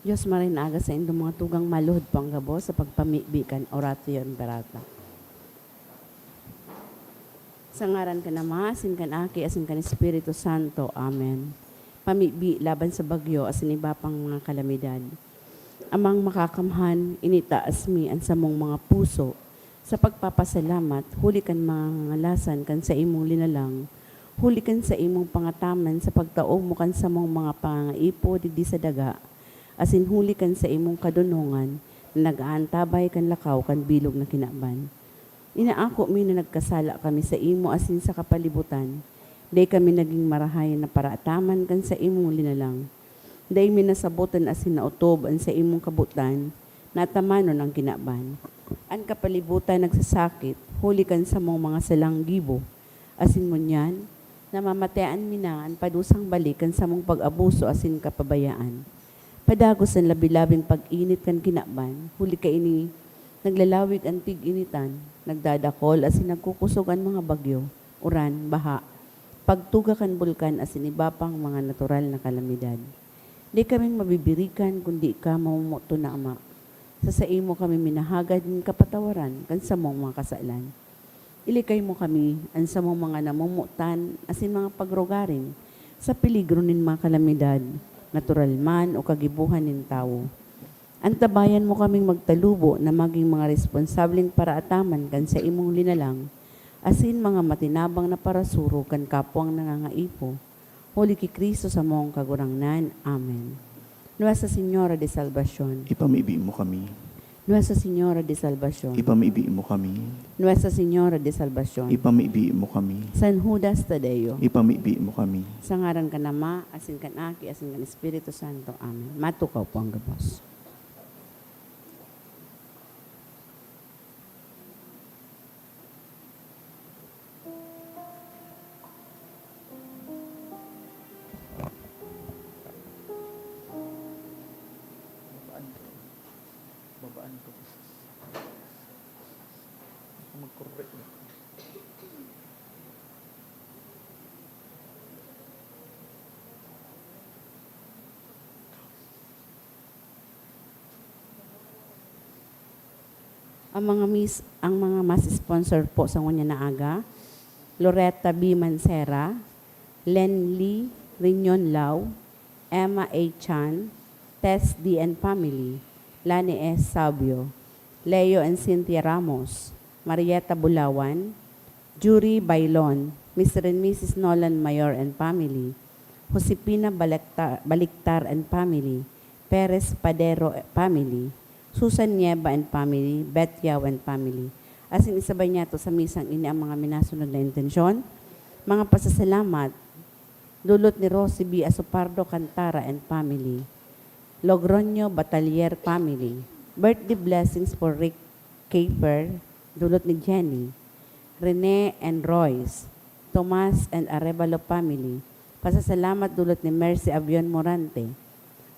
Diyos marinaga sa indong mga tugang maluhod po ang gabo sa pagpamibikan oratio imperata. Sa ngaran ka na Ama, asin kan Aki, asin kan Espiritu Santo. Amen. Pamibi laban sa bagyo, asin iba pang mga kalamidad. Amang makakamhan, initaas mi ang samong mga puso. Sa pagpapasalamat, huli kan mga ngalasan kan sa imong linalang. Huli kan sa imong pangataman sa pagtaong mo kan samong mga pangaipo digdi sa daga. Asin huli kan sa imong kadunungan na nag-aantabay kan lakaw kan bilog na kinaban. Inaako mi na nagkasala kami sa imo asin sa kapalibutan. Day kami naging marahayan na paraataman kan sa imong linalang. Day mi nasabutan asin na utob an sa imong kabutan, natamanon ang kinaban. An kapalibutan nagsasakit, huli kan sa mong mga salang gibo. Asin mo niyan, namamatean mi na an padusang balikan sa mong pag-abuso asin kapabayaan. Padagos ang labi-labing pag-init kan kinaban, huli ka ini, naglalawig ang tig-initan, nagdadakol asin nagkukusog ang mga bagyo, uran, baha, pagtuga kan bulkan asin iba pang mga natural na kalamidad. Di kaming mabibirikan kundi ka mamumuto na Ama. Sa imo kami minahagad ng kapatawaran kan sa mong mga kasalan. Ilikay mo kami ang sa mong mga namumutan asin mga pagrugarin sa peligro nin mga kalamidad, natural man o kagibuhan nin tao. Antabayan mo kaming magtalubo na maging mga responsableng paraataman kan sa imong linalang, asin mga matinabang na parasuro kan kapwang nangangaipo. Huli ki Kristo sa mong kagurangnan. Amen. Nuestra Señora de Salvación. Ipamibi mo kami. Nuestra Señora de Salvación. Ipamibi mo kami. Nuestra Señora de Salvación. Ipamibi mo kami. San Judas Tadeo. Ipamibi mo kami. Sa ngaran ka na Ma, asin kan Aki, asin kan Espiritu Santo. Amen. Matukaw po ang gabos. Babaan ko. Mag-correct na. Ang mga mas sponsor po sa ngunya na aga, Loretta B. Mancera, Len Lee Rignon Lau, Emma A. Chan, Tess D. and Family, Lani S. Sabio, Leo and Cynthia Ramos, Marietta Bulawan, Jury Bailon, Mr. and Mrs. Nolan Mayor and Family, Josepina Baliktar and Family, Perez Padero Family, Susan Nieva and Family, Beth Yao and Family. Asin isabay niya to sa misang ini ang mga minasunod na intensyon, mga pasasalamat, dulot ni Rosie B. Asopardo Cantara and Family, Logroño Batalier Family, birthday blessings for Rick Kaper, dulot ni Jenny, Rene and Royce, Tomas and Arevalo Family, pasasalamat dulot ni Mercy Avion Morante,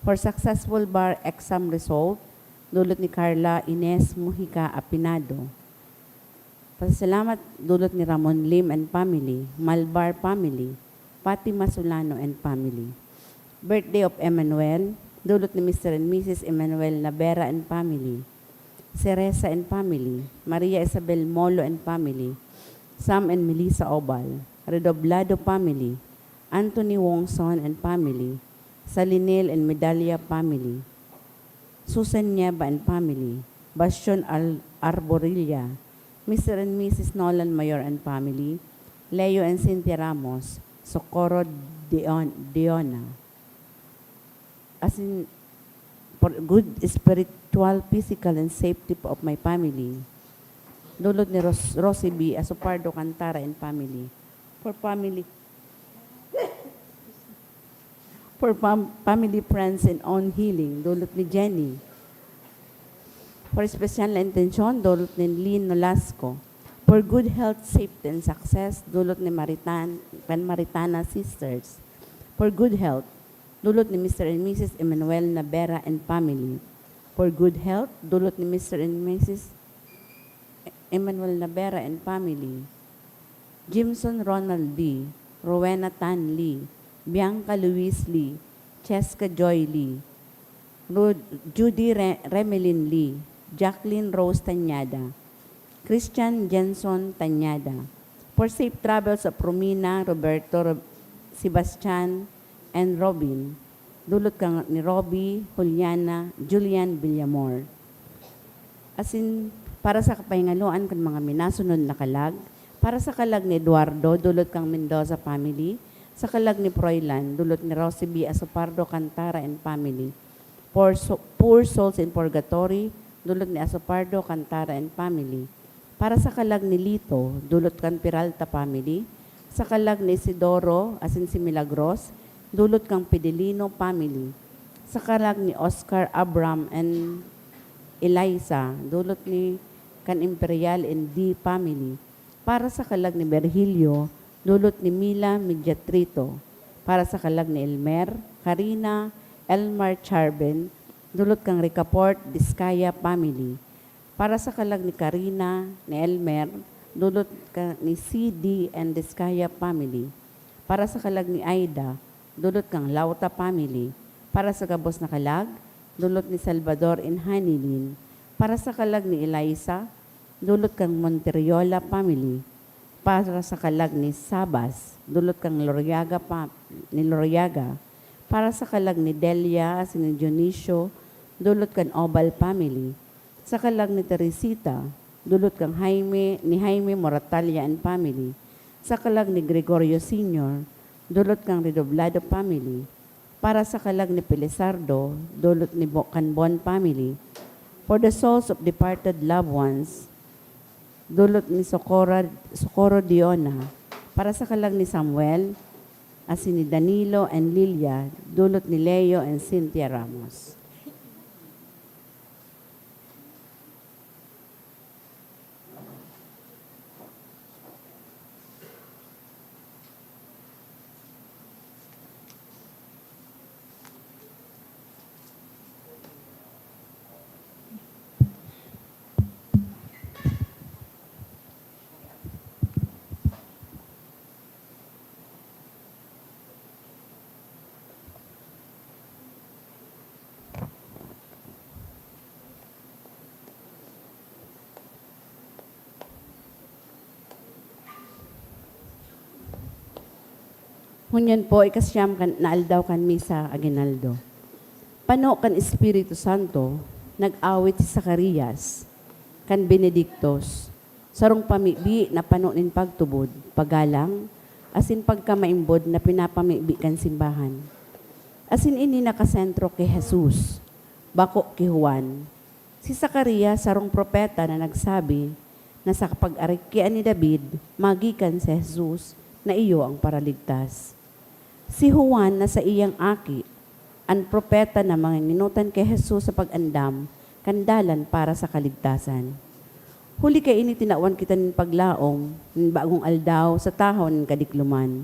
for successful bar exam result, dulot ni Carla Ines Mujica Apinado, pasasalamat dulot ni Ramon Lim and Family, Malbar Family, Fatima Solano and Family, birthday of Emmanuel, dulot ni Mr. and Mrs. Emmanuel Navera and Family, Ceresa and Family, Maria Isabel Molo and Family, Sam and Melissa Obal, Redoblado Family, Anthony Wongson and Family, Salinel and Medalla Family, Susan Nieva and Family, Bastion Arborilla, Mr. and Mrs. Nolan Mayor and Family, Leo and Cynthia Ramos, Socorro Diona. As in, for good spiritual, physical, and safety of my family. Dulot ni Rosie B. Asopardo Cantara and Family. For family, friends, and own healing. Dulot ni Jenny. For special na intensyon, dulot ni Lynn Nolasco. For good health, safety, and success, dulot ni Maritana Sisters. For good health, dulot ni Mr. and Mrs. Emmanuel Navera and Family. For good health, dulot ni Mr. and Mrs. Emmanuel Navera and Family. Jimson Ronald Lee, Rowena Tan Lee, Bianca Luis Lee, Cheska Joy Lee, Judy Remelin Lee, Jacqueline Rose Tanyada, Christian Jenson Tanyada. For safe travels of Romina, Roberto, Sebastian, and Robin, dulot kang ni Robbie, Julian Villamor. As in, para sa kapahingaluan kan mga minasunod na kalag, para sa kalag ni Eduardo, dulot kang Mendoza family, sa kalag ni Froilan, dulot ni Rosie B. Asopardo Cantara and family. For Poor Souls in Purgatory, dulot ni Asopardo Cantara and family. Para sa kalag ni Lito, dulot kang Peralta family. Sa kalag ni Isidoro, asin si Milagros, dulot kang Pidelino family. Sa kalag ni Oscar Abram and Eliza, dulot ni kan Imperial and D family. Para sa kalag ni Virgilio, dulot ni Mila Mediatrito. Para sa kalag ni Elmer, Karina, Elmar Charben, dulot kang Ricaport, Diskaya family. Para sa kalag ni Karina, ni Elmer, dulot kang ni CD and Diskaya family. Para sa kalag ni Aida, dulot kang Lauta family. Para sa gabos na kalag, dulot ni Salvador and Hanilin. Para sa kalag ni Eliza, dulot kang Monteriola family. Para sa kalag ni Sabas, dulot kang Loriaga. Para sa kalag ni Delia, ni Dionisio, dulot kang Obal family. Sa kalag ni Teresita, dulot kang Jaime Moratalia and family. Sa kalag ni Gregorio Sr., dulot kang Redoblado family. Para sa kalag ni Pelizardo, dulot ni Canbon family. For the souls of departed loved ones, dulot ni Socorro Diona. Para sa kalag ni Samuel, asin ni Danilo and Lilia, dulot ni Leo and Cynthia Ramos. Hunyan po, ikasyam kan, naaldaw kan misa aginaldo. Pano kan Espiritu Santo, nag-awit si Zacarias, kan Benedictos, sarong pamibi na pano nin pagtubod, pagalang, asin pagkamaimbod na pinapamibi kan simbahan. Asin ini nakasentro kay Jesus, bako kay Juan. Si Zacarias, sarong propeta na nagsabi, na sa kapag-arikian ni David, magikan si Jesus, na iyo ang paraligtas. Si Juan na sa iyang aki, ang propeta na mga minutan kay Jesus sa pag-andam, kandalan para sa kaligtasan. Huli kay ini tinawan kita ng paglaom, ng bagong aldaw sa tahon ng kadikluman,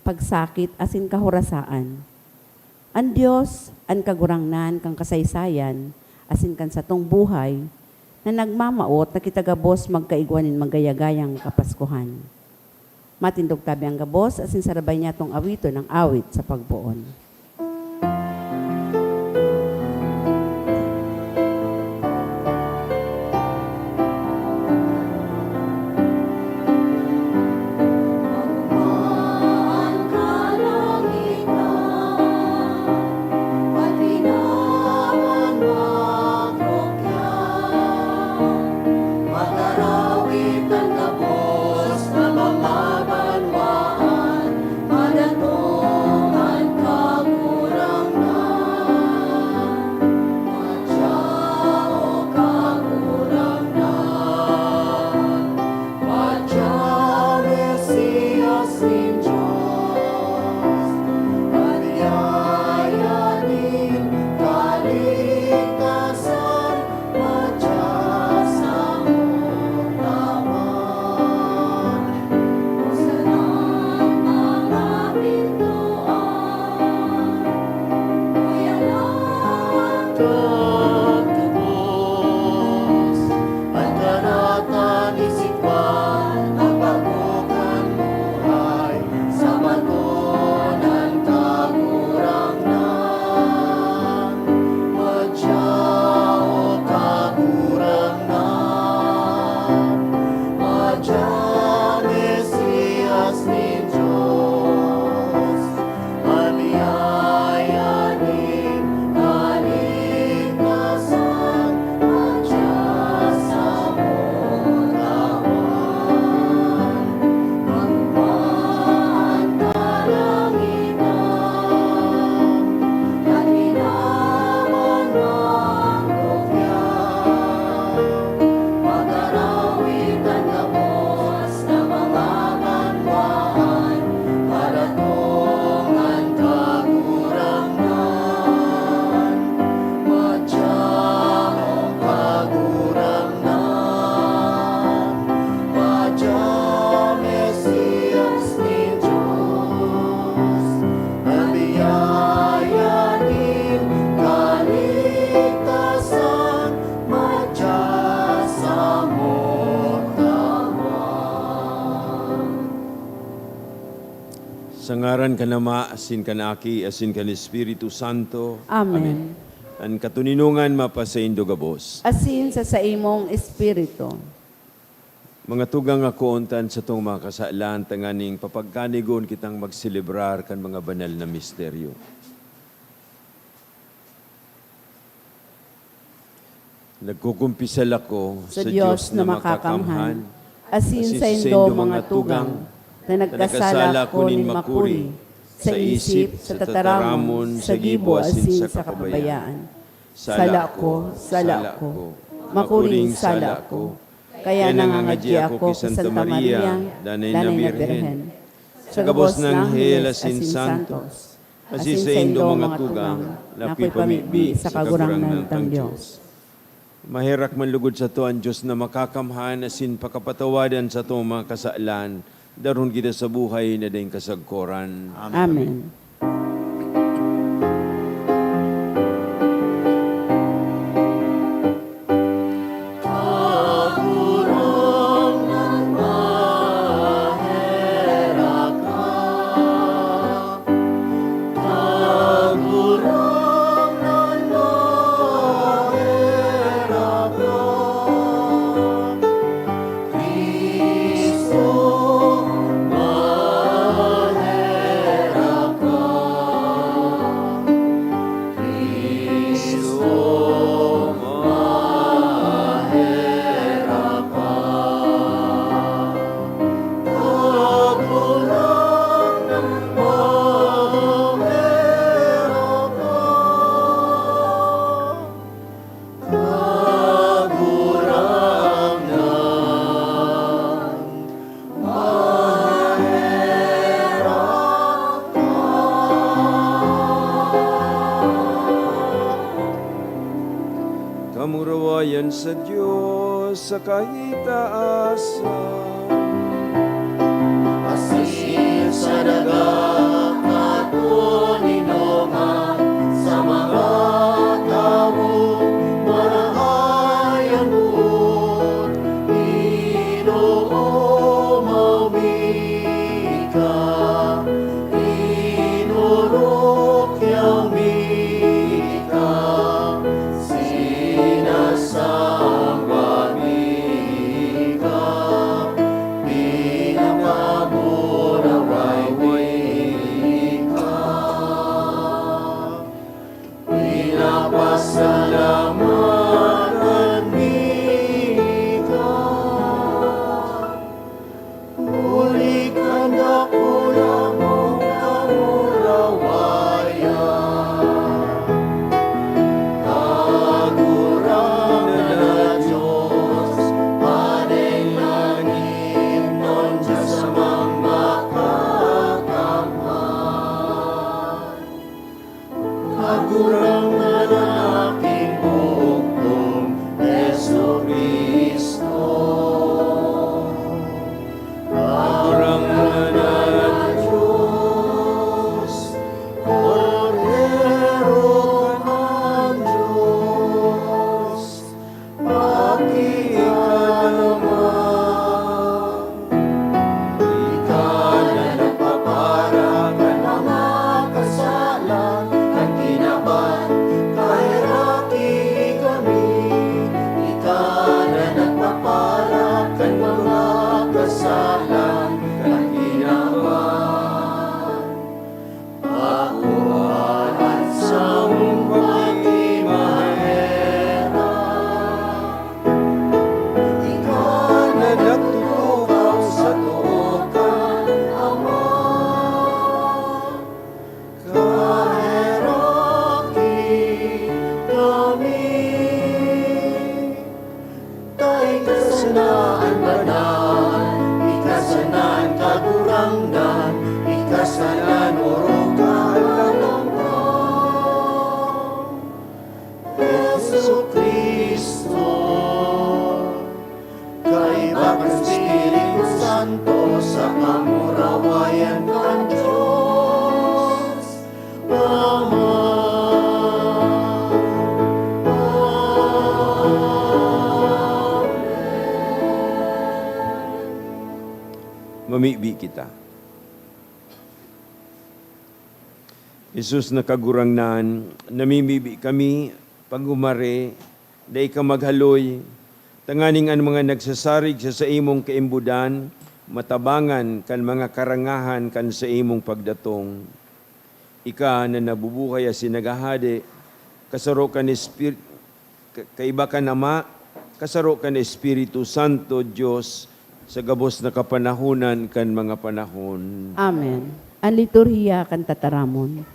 pagsakit asin kahurasaan. Ang Diyos, ang kagurangnan, kang kasaysayan, asin kan satong buhay, na nagmamaot na kitagabos magkaigwanin magayagayang kapaskuhan. Matindog tabi ang gabos, asin sarabay niya tong awito ng awit sa pagbuon. Madanungan ka Sa ngaran ka nama, asin ka na aki, asin ka ni Espiritu Santo. Amen. Ang katuninungan mapasaindo gabos. Asin sa imong espiritu. Mga tugang ako untan sa tong mga kasaalan, tanganing papagkanigon kitang magselebrar kan mga banal na misteryo. Nagkukumpisal ako Sa Diyos na makakamhan. Asin sa indo mga tugang. Na nagkasala ko nin makuri. Sa isip, sa tataramon, sa gibo, asin sa kapabayaan. Sala ko, makuring sala ko. Kaya nangangadya ako kay Santa Maria, Danay na Birhen. Sa gabos ng Anghel asin Santos, asin sa indo mga tugang, napoy pamibi sa kagurang ng Diyos. Mahirak man lugod sa to ang Diyos na makakamhan asin pakapatawadan sa to mga kasaalan, daron kita sa buhay na dahing kasagkoran. Amen. Kamurawayan sa Diyos sa kahitaasan. Asin sa dagat at puninongan sa mga tao marahayan mo't Ginoo mawika inurok yaw mika sinasamba mika pinakaburaway wika pinapasalamatan mika uli ka na kulang mong kamurawayan kagurang na Diyos paneng langit non Diyos sa mga makakamhan kagurang na aking bukong Yesu Cristo kagurang na Diyos Cordero ng Diyos pakita naman ikaw na nagpapara kan mga kasalan kan kinaban kahiraki kami ikaw na nagpapara kan mga kasalan kan kinaban pakuan at sa umpati mahera ikaw na nagtutukaw sa tuokan Ama kahiraki kami tay kasanaan banal ikasanaan kagurangdan ikasanaan urukan Yesu Cristo kay bakang Espiritu Santo sa kamurawayan ng Diyos Ama. Mamibi kita. Jesus na kagurangnan, namimibi kami pagumare, day ka maghaloy, tanganing ang mga nagsasarig sa imong kaimbudan, matabangan kan mga karangahan kan sa imong pagdatong. Ika na nabubuhay as sinagahade, kasaro kan Espiritu, kaiba ka nama, kasaro kan Espiritu Santo, Diyos, sa gabos na kapanahunan kan mga panahon. Amen. Ang liturhiya kan tataramon.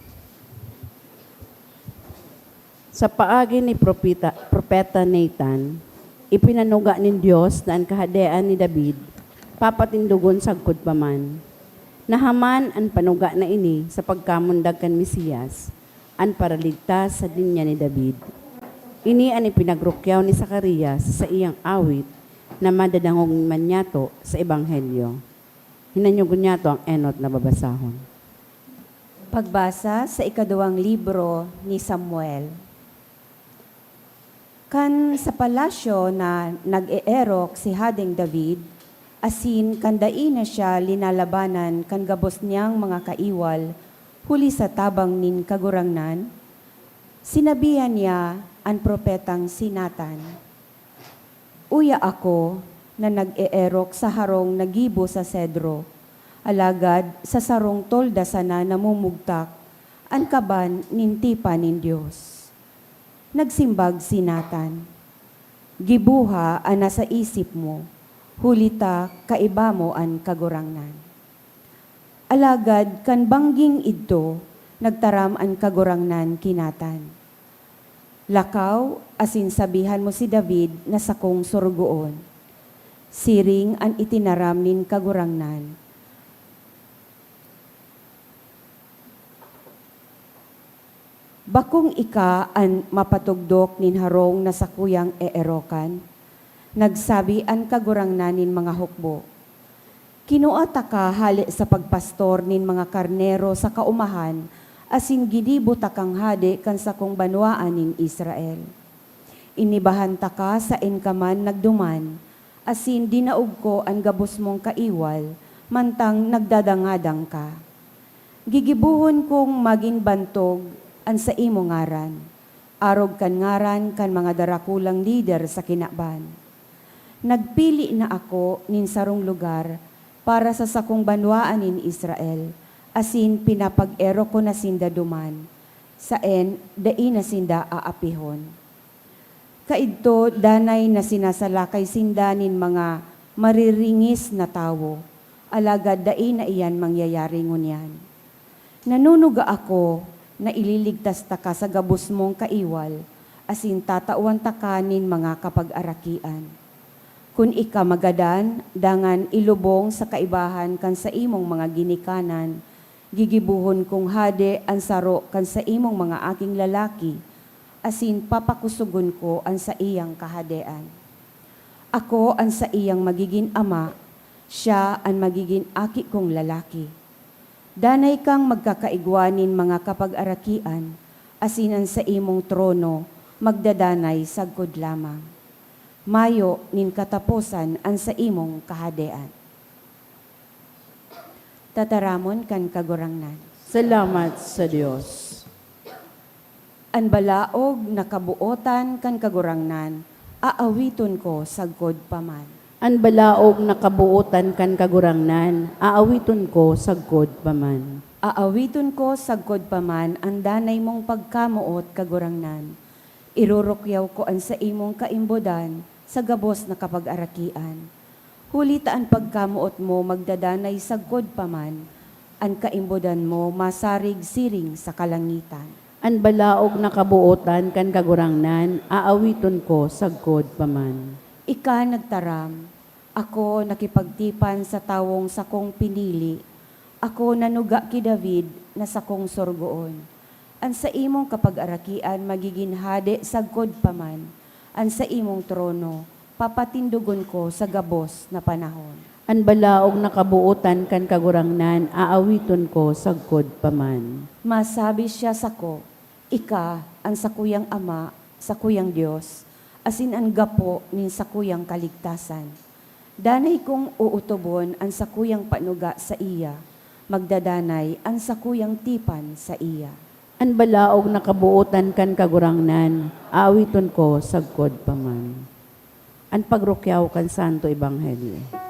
Sa paagi ni Propeta Nathan, ipinanuga ni Diyos na ang kahadean ni David, papatindugon sagkod pa man. Nahaman ang panuga na ini sa pagkamundag kan Mesiyas, ang paraligtas sa linya ni David. Ini ang ipinagrukyaw ni Zacarias sa iyang awit na madadangog manyato sa Ebanghelyo. Hinanyugon niya to ang enot na babasahon. Pagbasa sa ikaduwang libro ni Samuel. Kan sa palasyo na nag-eerok si Hadeng David, asin kandai na siya linalabanan kan gabos niyang mga kaiwal, huli sa tabang nin kagurangnan, sinabihan niya ang propetang si Nathan, "Uya ako na nag-eerok sa harong nagibo sa sedro, alagad sa sarong tolda sana namumugtak, ang kaban nintipa nin Diyos." Nagsimbag si Nathan, "Gibuha ang nasa isip mo, hulita kaiba mo ang kagurangnan." Alagad kan bangging idto, nagtaram ang kagurangnan kinatan. "Lakaw, asin sabihan mo si David na sakong surgoon. Siring ang itinaram nin kagurangnan. Bakong ika ang mapatugdok nin harong na sakuyang eerokan, nagsabi ang kagurangnan nin mga hukbo. Kinuata ka hali sa pagpastor nin mga karnero sa kaumahan, asin ginibo takang hade kan sakong banwaan nin Israel. Inibahan ta ka sa inkaman nagduman, asin dinaog ko ang gabos mong kaiwal, mantang nagdadangadang ka. Gigibuhon kong maging bantog an sa imo ngaran, arog kan ngaran kan mga darakulang lider sa kinaban. Nagpili na ako nin sarong lugar para sa sakong banwaan nin Israel, asin pinapag-ero ko na sinda duman, saen dai na sinda aapihon. Kaidto danay na sinasalakay sinda nin mga mariringis na tawo, alagad dai na iyan mangyayari ngunyan. Nanunuga ako na ililigtas ta ka sa gabos mong kaiwal, asin tatawan ta ka nin mga kapag-arakian. Kun ika magadan, dangan ilubong sa kaibahan kan sa imong mga ginikanan, gigibuhon kong hade ang saro kan sa imong mga aking lalaki, asin papakusugon ko ang sa iyang kahadean. Ako ang sa iyang magiging ama, siya ang magiging aki kong lalaki. Danay kang magkakaigwanin mga kapag-arakian, asinan sa imong trono, magdadanay sagkod lamang. Mayo nin katapusan ang sa imong kahadean. Tataramon kan kagurangnan. Salamat sa Diyos. An balaog na kabuotan kan kagurangnan, aawiton ko sagkod paman. An balaog na kabuutan kan kagurangnan, aawiton ko sagkod paman. Aawiton ko sagkod paman ang danay mong pagkamuot kagurangnan. Irurukyaw ko ang sa imong kaimbodan sa gabos na kapag-arakian. Hulita ang pagkamuot mo magdadanay sagkod paman, ang kaimbodan mo masarig siring sa kalangitan. An balaog na kabuutan kan kagurangnan, aawiton ko sagkod paman. Ika nagtaram, ako nakipagtipan sa tawong sakong pinili, ako nanuga ki David na sakong sorgoon. An sa imong kapag-arakian magiging hade sagkod paman, an sa imong trono, papatindugon ko sa gabos na panahon. An balaog na kabuutan kan kagurangnan, aawiton ko sagkod paman. Masabi siya sako, ika ang sakuyang ama, sakuyang Diyos, asin ang gapo nin sakuyang kaligtasan. Danay kong uutobon ang sakuyang panuga sa iya, magdadanay ang sakuyang tipan sa iya. An balaog nakabuotan kan kagurangnan, awiton ko sagkod paman. An pagrukyaw kan Santo Ebanghelyo.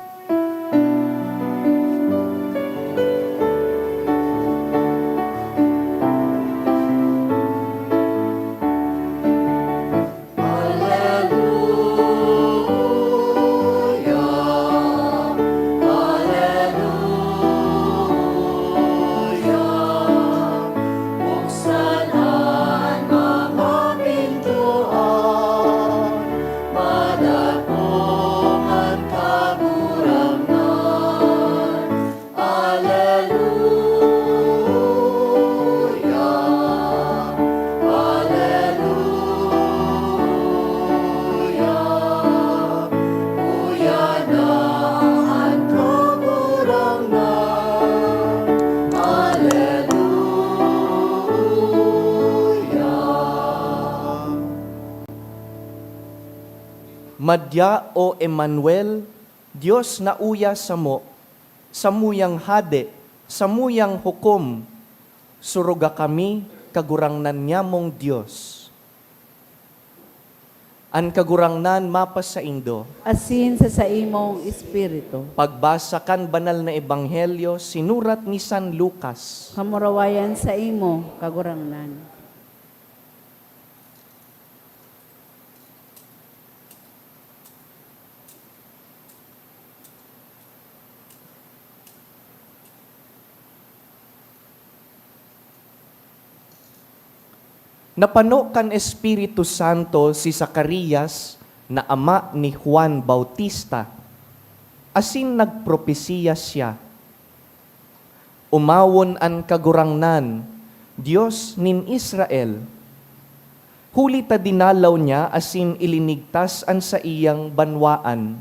Buksan ang mga pintuan, madakong ang kagurangan. Alleluia, Alleluia, uyan ang kagurangan. Madya o Emmanuel, Diyos na uya samo, samuyang hade, samuyang hukom, suruga kami, kagurangnan niya mong Diyos. An kagurangnan mapas sa Indo, Asin sa imong espiritu. pagbasa kan banal na ebanghelyo, sinurat ni San Lucas. Kamurawayan sa imo, kagurangnan. Napano kan Espiritu Santo si Zacarias na ama ni Juan Bautista. Asin nagpropesiya siya. Umawon an kagurangnan, Diyos nin Israel. Huli ta dinalaw niya asin ilinigtas an sa iyang banwaan.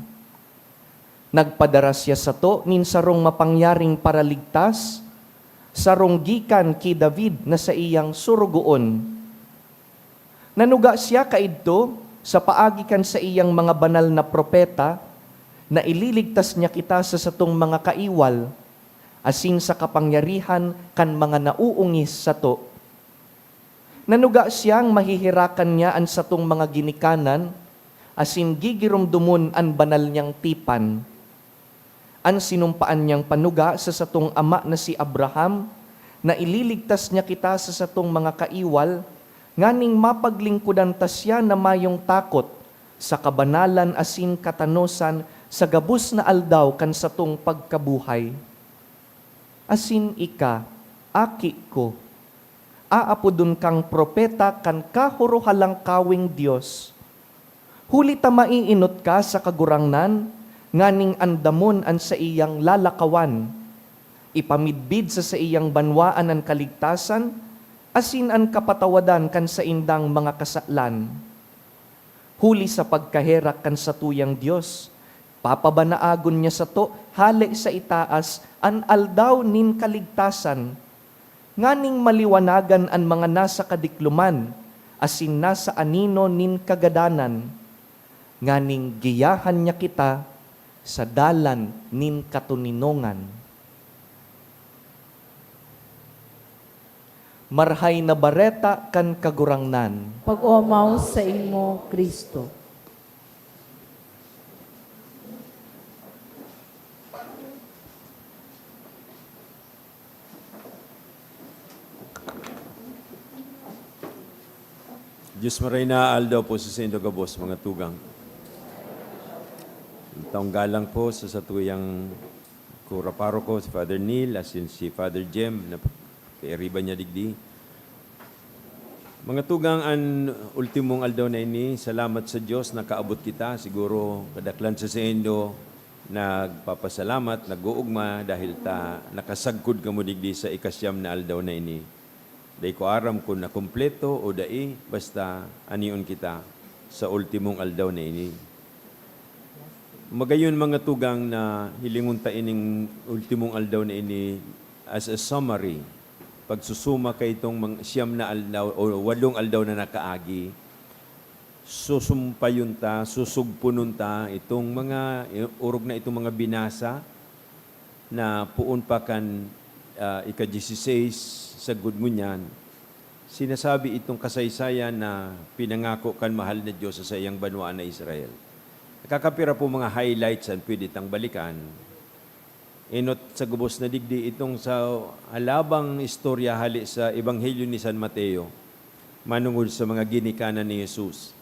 Nagpadara siya sa to nin sarong mapangyaring paraligtas, sarong gikan ki David na sa iyang surugoon. Nanuga siya kaidto sa paagikan sa iyang mga banal na propeta na ililigtas niya kita sa satong mga kaiwal asin sa kapangyarihan kan mga nauungis sa to. Nanuga siyang mahihirakan niya an satong mga ginikanan asin gigirumdumon an banal niyang tipan. An sinumpaan niyang panuga sa satong ama na si Abraham na ililigtas niya kita sa satong mga kaiwal nganing mapaglingkudan ta siya na mayong takot sa kabanalan asin katanosan sa gabus na aldaw kan satong pagkabuhay. Asin ika, aki ko, aapodon kang propeta kan kahuruhalang kawing Dios. Huli ta maiinot ka sa kagurangnan, nganing andamon an sa iyang lalakawan. Ipamidbid sa iyang banwaan ang kaligtasan, asin ang kapatawadan kan sa indang mga kasaklan. Huli sa pagkaherak kan sa tuyang Diyos, papabanaagon niya sa to, hali sa itaas, an aldaw nin kaligtasan, nganing maliwanagan ang mga nasa kadikluman, asin nasa anino nin kagadanan, nganing giyahan niya kita sa dalan nin katuninongan. Marhay na bareta kan kagurangnan. Pag-umaw sa imo, Kristo. Diyos maray na aldaw po sa Sendo Gabos, mga tugang. Taong galang po sa satuyang kura paroko, si Father Neil, asin si Father Jem, na kairiba niya digdi. Mga tugang, an ultimong aldaw na ini, salamat sa Diyos na kaabot kita. Siguro kadaklan sa Sendo, nagpapasalamat, nag-uugma dahil ta nakasagkod ka mo digdi sa ikasyam na aldaw na ini. Dahil ko aram kung na kumpleto o dai, basta anion kita sa ultimong aldaw na ini. Magayon mga tugang na hilingon ta ining ultimong aldaw na ini as a summary. Pagsusuma kay itong mga siyam na aldaw o 8 aldaw na nakaagi, susumpayon ta, susugpunon ta itong mga urog na itong mga binasa na puon pa kan ika-16 sa good ngunyan, sinasabi itong kasaysayan na pinangako kan mahal na Diyos sa iyang banwaan na Israel. Nakakapira po mga highlights ang pwede tang balikan. Inot sa gubos na digdi itong sa alabang istorya hali sa Ebanghelyo ni San Mateo, manungod sa mga ginikanan ni Jesus.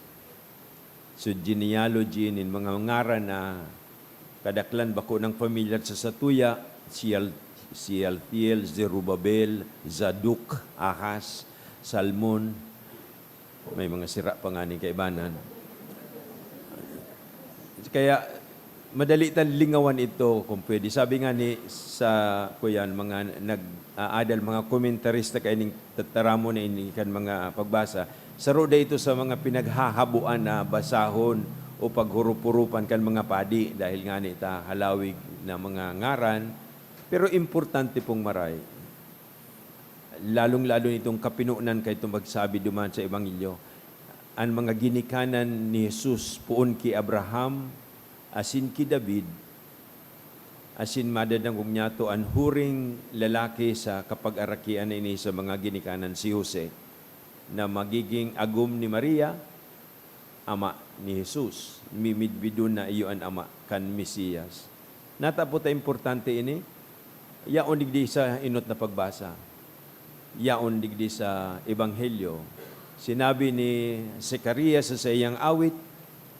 So genealogy nin mga ngaran na kadaklan bako ng pamilyar sa Satuya, Sialtiel, Zerubabel, Zaduk, Ahas, Salmon, may mga sira pa nga ni kaibanan. Kaya madali tan lingawan ito kung pwede. Sabi nga ni sa kuyan mga nag-aadal mga komentarista kay ning tataramo na ini kan mga pagbasa. Saro da ito sa mga pinaghahabuan na basahon o paghurup-hurupan kan mga padi dahil nga ni ta halawig na mga ngaran. Pero importante pong maray. Lalong-lalo nitong kapinunan kay itong magsabi duman sa Ebanghelyo. Ang mga ginikanan ni Jesus puon ki Abraham, asin ki David, asin madadangog niya to ang huring lalaki sa kapag-arakian na ini sa mga ginikanan si Jose, na magiging agum ni Maria, ama ni Jesus. Mimidbidun na iyo ang ama kan Mesiyas. Natapo ta importante ini, yaon digdi sa inot na pagbasa, yaon digdi sa Ebanghelyo. Sinabi ni Zacarias sa iyang awit,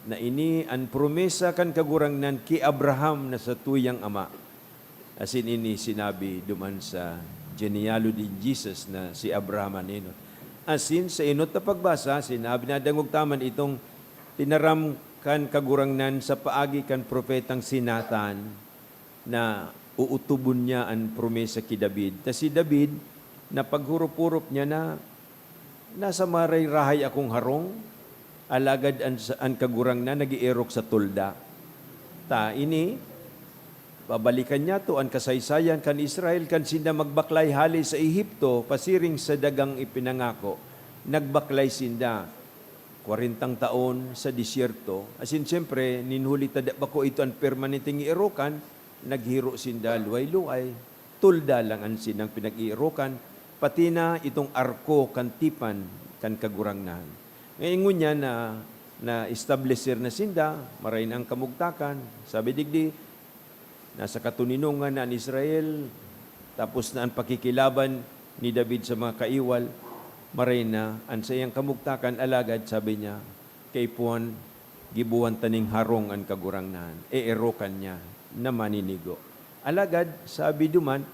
na ini ang promesa kan kagurangnan ki Abraham na sa tuyang ama. Asin ini sinabi duman sa genealogy ni Jesus na si Abraham aninot. Asin sa inot na pagbasa, sinabi na dangog taman itong tinaram kan kagurangnan sa paagi kan propetang si Nathan na uutubon niya ang promesa ki David. Ta si David, na paghurup-hurup niya na nasa maray-rahay akong harong, alagad ang kagurang na nag-ierok sa tulda. Ta ini, babalikan niya to ang kasaysayan kan Israel kan sinda magbaklay hali sa Ehipto, pasiring sa dagang ipinangako. Nagbaklay sinda 40 taon sa disyerto. Asin siyempre, ninhuli tada bako ito ang permanenteng ierokan, naghiro sinda luay-luay. Tulda lang ang sinang pinag-ierokan, pati na itong arko kantipan kan kagurangnan. Ngayon niya na establisher na sinda, maray na ang kamugtakan. Sabi digdi, nasa katuninungan na ang Israel, tapos na ang pakikilaban ni David sa mga kaiwal, maray na ang sayang kamugtakan alagad, sabi niya, kay puan, gibuhan taning harong ang kagurangnan, erokan niya na maninigo. Alagad, sabi duman,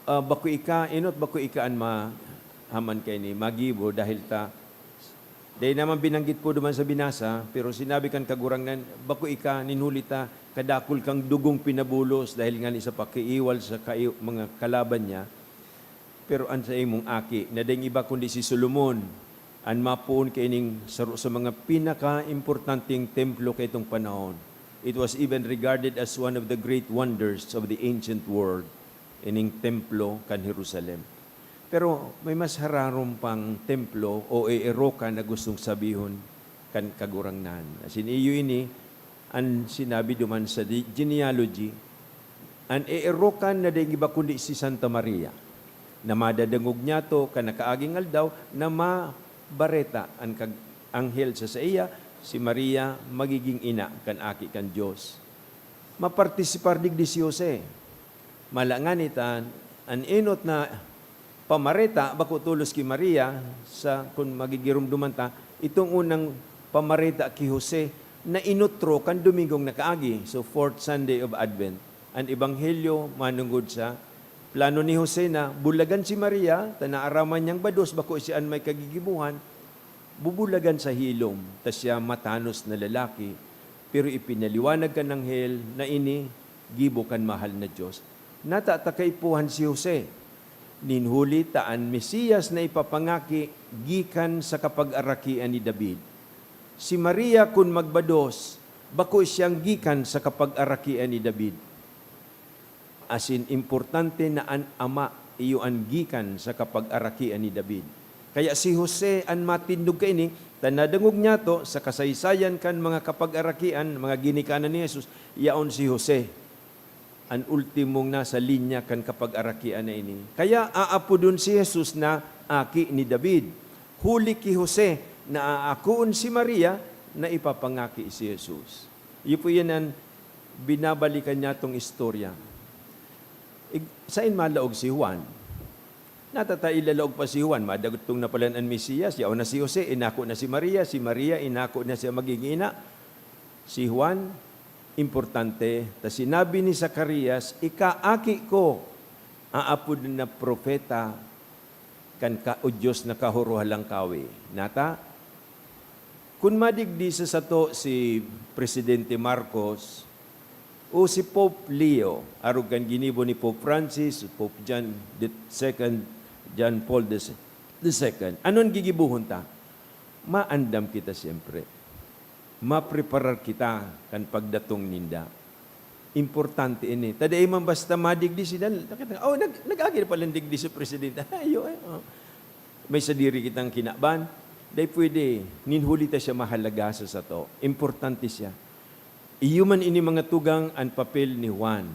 bako ika, inot bako ika an haman kay ni magibo dahil dahil naman binanggit po duman sa binasa, pero sinabi kan kagurangnan, bako ika ninhulita kadakul kang dugong pinabulos dahil nga ni sa pakiiwal sa mga kalaban niya. Pero an sa imong aki, na ding iba kundi si Solomon, an mapuon kay ning sa mga pinaka-importanting templo kay itong panahon. It was even regarded as one of the great wonders of the ancient world, ining templo kan Jerusalem. Pero may mas hararom pang templo o erokan na gustong sabihon kan kagurangnan. Asin iyo ini, ang sinabi duman sa genealogy, ang erokan na dahil iba kundi si Santa Maria, na madadangog niya to kan nakaaging aldaw, na mabareta ang anghel sa iya, si Maria magiging ina kan aki kan Diyos. Mapartisipar digdi si Jose. Malangan itan, ang inot na pamareta, bako tulos ki Maria, sa kung magigirum dumanta, itong unang pamareta ki Jose, na inutro kan Domingong nakaagi, so 4th Sunday of Advent. Ang Ebanghelyo manungod sa plano ni Jose na bulagan si Maria, tanaaraman niyang bados, bako siyaan may kagigibuhan, bubulagan sa hilom, tas siya matanos na lalaki, pero ipinaliwanag kan ng hel na ini, gibo kan mahal na Diyos. Natatakaipuhan si Jose, ninhuli taan Mesiyas na ipapangaki gikan sa kapag-arakian ni David. Si Maria kun magbados, bako siyang gikan sa kapag-arakian ni David. Asin importante na an ama iyo ang gikan sa kapag-arakian ni David. Kaya si Jose ang matindog kay ni, tanadangog niya to sa kasaysayan kan mga kapag-arakian, mga ginikanan ni Jesus, yaon si Jose ang ultimong nasa linya kan kapag-arakian na ini. Kaya aapo dun si Jesus na aki ni David. Huli ki Jose na aakuon si Maria na ipapangaki si Jesus. Iyo po yan ang binabalikan niya itong istorya. Sain malaog si Juan? Natatay ilalaog pa si Juan, madagtong na pala ang Mesiyas, yaon na si Jose, inako na si Maria inako na siya maging ina. Si Juan, importante, ta sinabi ni Zacarias, ikaaki ko, aapod na propeta, kan ka o Diyos na kahuruhalang kawi. Nata, kung madigdi sa sato si Presidente Marcos, o si Pope Leo, arog kan ginibo ni Pope Francis, Pope John II, John Paul II. Anon gigibuhon ta? Maandam kita siyempre. Mapreparar kita kan pagdatong ninda. Importante ini. Taday man basta madigdi sila. Nag-agi pala digdi sa Presidente. May sadiri kitang kinaban. Day pwede, ninhuli ta siya mahalaga sa sato. Importante siya. Iyuman ini mga tugang ang papel ni Juan.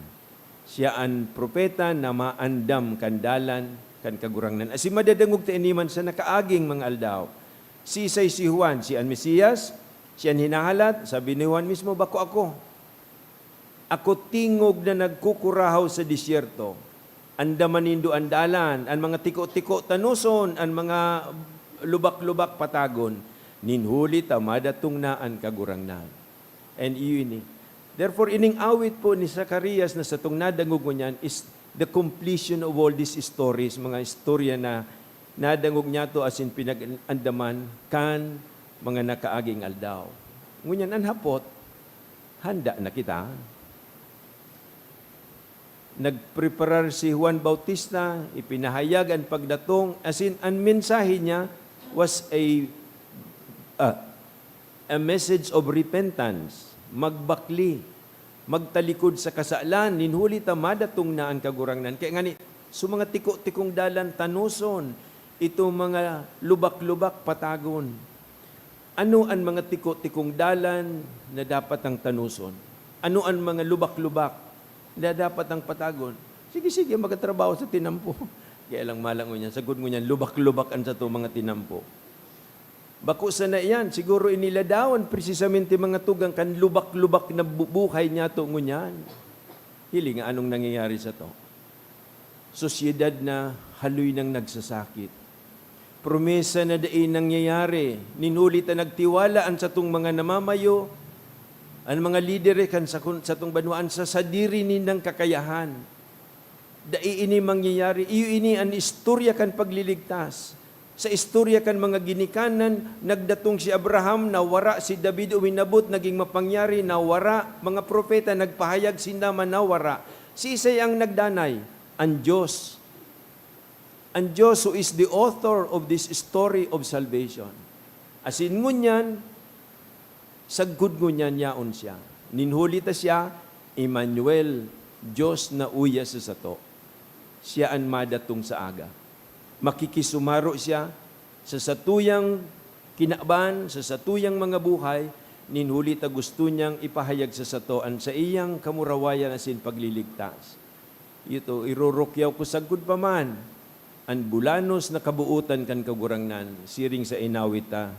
Siya ang propeta na maandam kandalan kan kagurangnan. Asi madadangog ta iniman sa nakaaging mga aldaw. Si Juan, si ang Mesiyas, siya ang hinahalat, sabi ni Juan mismo, bako ako. Ako tingog na nagkukurahaw sa disyerto. Andaman nindo andalan, ang mga tiko-tiko tanuson, ang mga lubak-lubak patagon, ninhuli tamadatong na ang kagurangnan. And iyon. Therefore, ining awit po ni Zacarias na sa itong nadangog mo niyan is the completion of all these stories, mga istorya na nadangog niya to as in pinag-andaman kan mga nakaaging aldaw. Ngunyan ang hapot, handa na kita. Nagpreparar si Juan Bautista, ipinahayag ang pagdatong, as in, ang mensahe niya was a message of repentance, magbakli, magtalikod sa kasalan, ninhuli tamadatong na ang kagurangnan. Kaya nga ni, so mga tiko-tikong dalan tanuson, ito mga lubak-lubak patagon. Ano ang mga tiko-tikong dalan na dapat ang tanuson? Ano ang mga lubak-lubak na dapat ang patagon? Sige, magkatrabaho sa tinampo. Kaya lang malang niyan, sagot mo niyan, lubak-lubak ang sa to mga tinampo. Bako sa na yan, siguro iniladawan precisamente mga tugang kan lubak-lubak na buhay niya to ngunyan. Hili nga anong nangyayari sa to? Sosyedad na haloy nang nagsasakit. Promesa na daing nangyayari, ninulit na nagtiwalaan sa tong mga namamayo, ang mga lidere kan sa tong banwaan sa sadiri nindang kakayahan. Dai ini mangyayari, iyo ini ang istorya kan pagliligtas. Sa istorya kan mga ginikanan, nagdatong si Abraham, nawara si David uminabot, naging mapangyari, nawara, mga propeta nagpahayag sindaman, nawara. Si Isay ang nagdanay, ang Diyos. Ang Diyos who is the author of this story of salvation. Asin ngunyan, sagud ngunyan yaon siya. Ninhulita siya, Emmanuel, Diyos na uya sa sato. Siya ang madatong sa aga. Makikisumaro siya sa satuyang kinaban, sa satuyang mga buhay, ninhuli ta gusto niyang ipahayag sa satoan sa iyang kamurawayan asin pagliligtas. Ito, irurukyaw ko sagud pa man, ang bulanos na kabuutan kan kagurangnan, siring sa inawita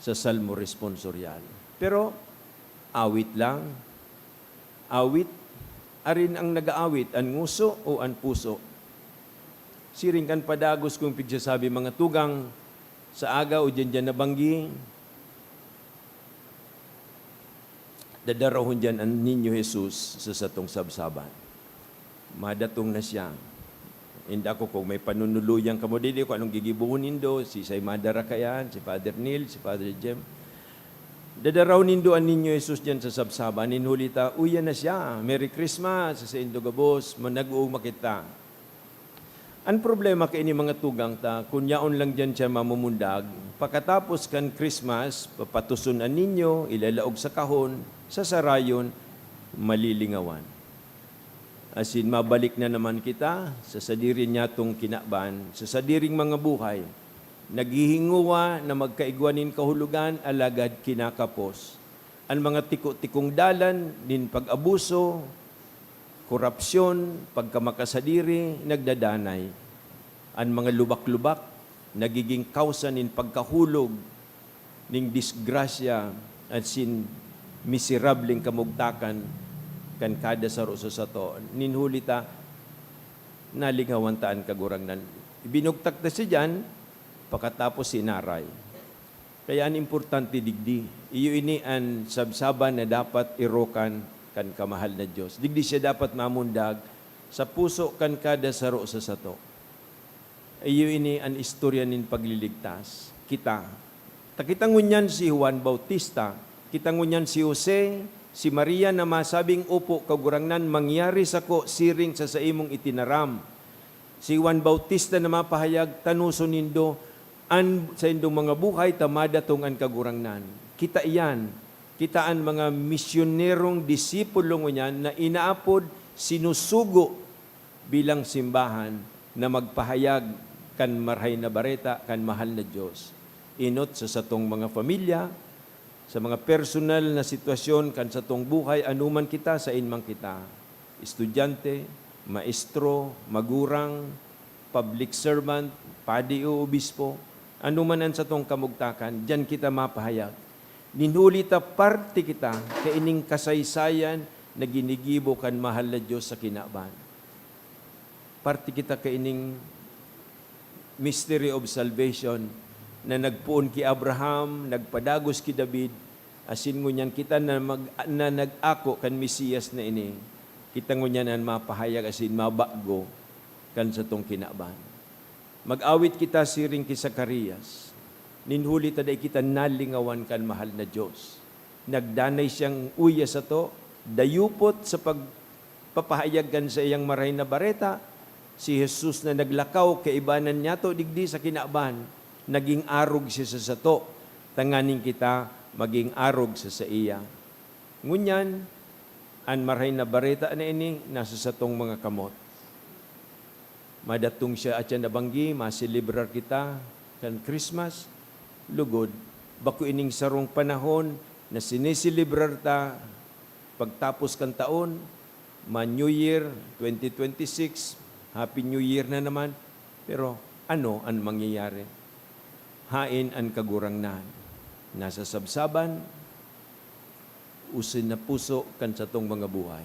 sa Salmo Responsorial. Pero, awit lang. Awit, arin ang nag-aawit, ang nguso o ang puso. Siring kan padagos kung pigsasabi mga tugang sa aga o dyan nabanggi. Dadarahon dyan ang ninyo Jesus sa satong sabsaban. Madatong na siya. Hindi ako kung may panunuluyan ka mo dili kung anong gigibuhon nindo, si Say Madara kayan, si Father Neil, si Father Jem. Dadaraw nindo ang ninyo Jesus dyan sa sabsaban. Ninhulita, uya na siya. Merry Christmas sa Indogabos, manag-uong makita. Ang problema kay ini mga tugang ta, kunyaon lang dyan siya mamumundag, pagkatapos kan Christmas, papatusunan ninyo, ilalaog sa kahon, sa sarayon, malilingawan. Asin mabalik na naman kita sa sadirin niya tong kinaban, sa sadiring mga buhay, naghihinguwa na magkaigwanin kahulugan, alagad kinakapos. Ang mga tiko-tikong dalan, din pag-abuso, korupsyon, pagkamakasadiri, nagdadanay. Ang mga lubak-lubak nagiging kausa nin pagkahulog ning disgrasya at sin miserableng kamugtakan kan kada saro sa sato. Ninhulita nalingawantaan kagurangnan. Ibinugtak ta siya dyan, pakatapos sinaray. Kaya ang importante digdi, iyo ini ang sabsaban na dapat irokan kan kamahal na Diyos. Digdi siya dapat mamundag sa puso kan kada saro sa sato. Iyo ini ang istorya nin pagliligtas. Kita. Takitangunyan si Juan Bautista, kitangunyan si Jose, si Maria na masabing upo kagurangnan mangyari sa ko siring sa imong itinaram. Si Juan Bautista na mapahayag tanuso nindo sa indong mga buhay tamada tong an kagurangnan. Kita iyan, kita ang mga misyonerong disipulong niyan na inaapod sinusugo bilang simbahan na magpahayag kan marhay na bareta kan mahal na Diyos. Inot sa satong mga pamilya, sa mga personal na sitwasyon kan sa tong buhay, anuman kita sa inmang kita. Estudyante, maestro, magurang, public servant, padi o obispo, anuman ang sa tong kamugtakan, diyan kita mapahayag. Ninhulita parte kita kaining kasaysayan na ginigibo kan mahal na Diyos sa kinaban. Parte kita kaining mystery of salvation na nagpuon ki Abraham, nagpadagos ki David, asin ngunyan kita na nag-ako kan Mesiyas na ini, kita ngunyan ang mapahayag asin mabago kan sa tong kinaban. Mag-awit kita siring ki Zacarias, ninhuli taday kita nalingawan kan mahal na Diyos. Nagdanay siyang uya sa to, dayupot sa pagpapahayag kan sa iyang maray na bareta, si Jesus na naglakaw kaibanan niya to digdi sa kinaban, naging arog siya sa sato, tanganing kita maging arog sa iya. Ngunyan, ang maray na bareta na ini, nasa satong mga kamot. Madatong siya at siya nabanggi, masilibrar kita kan Christmas, lugod, bako ining sarong panahon na sinisilibrar ta pagtapos kan taon, New Year 2026, Happy New Year na naman, pero ano ang mangyayari? Hain ang kagurangnan. Nasa sabsaban, usin na puso kan sa tong mga buhay.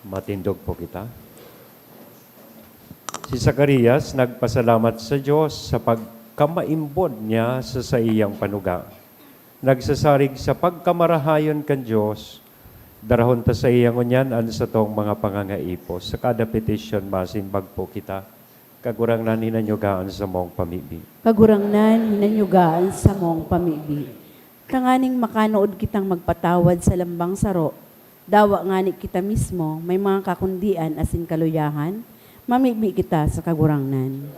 Matindog po kita. Si Zacarias nagpasalamat sa Diyos sa pagkamaimbod niya sa iyang panuga. Nagsasarig sa pagkamarahayon kan Diyos, darahon ta sa iyang unyan an sa tong mga pangangaipos. Sa kada petition masimbag po kita, kagurangnan hinanyugaan sa mong pamibi. Kagurangnan, hinanyugaan sa mong pamibi. Kanganing makanood kitang magpatawad sa lambang saro, dawa ngani kita mismo, may mga kakundian asin kaluyahan, mamibi kita sa kagurangnan.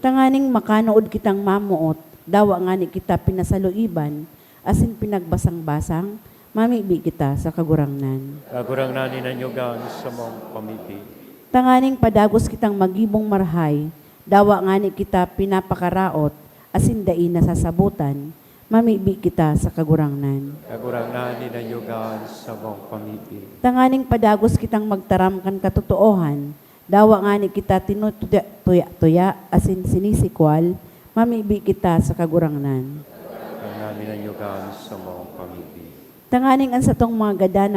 Tanganing makanood kitang mamuot, dawa ngani kita pinasaluiban, asin pinagbasang-basang, mamibi kita sa kagurangnan. Kagurangnan hinanyugaan sa mong pamibi. Tanganing padagos kitang magibong marhay, dawa ngani kita pinapakaraot, asin dai nasasabutan, mamibi kita sa kagurangnan. Kagurangnan hinanyugaan sa mong pamibi. Tanganing padagos kitang magtaram kan katotoohan, dawa ngani kita tinutuya-tuya asin sinisikwal, mamibi kita sa kagurangnan. Kagurangnan hinanyugaan sa mong pamibi. Tanganing ang satong mga gada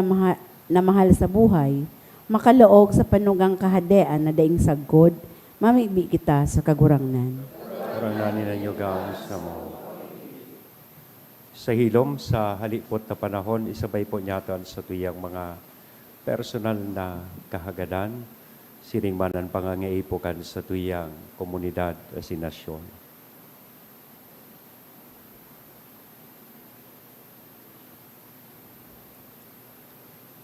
na mahal sa buhay, makaloog sa panugang kahadean na daing sagkod, mamibi kita sa kagurangnan. Kagurangnan hinanyugaan sa mong sa hilom, sa halipot na panahon, isabay po niyaton sa tuyang mga personal na kahagadan, siringmanan pangangaipokan sa tuyang komunidad o sinasyon.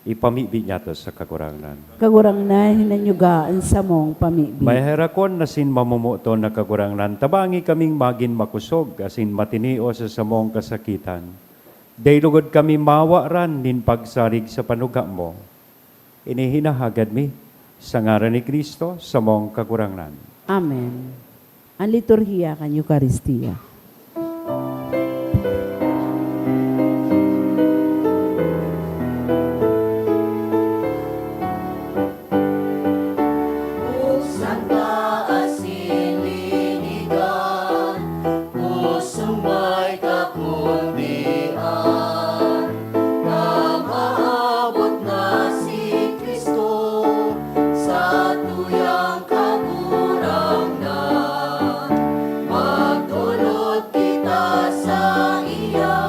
ipamibi niya to sa kagurangnan. Kagurang na hinanyugaan sa mong pamibi. May herakon na sin mamumuto na kagurangnan, tabangi kaming magin makusog, asin matinio sa samong kasakitan. Daylugod kami mawaran nin pagsarig sa panuga mo. Inihinahagad mi sa ngaran ni Kristo sa mong kagurangnan. Amen. Ang liturhiya kan Eucharistia. Santa asilinigan, pusong may kakundian, na maabot na si Kristo sa tuyang kagurangnan. Magdulot kita sa iya,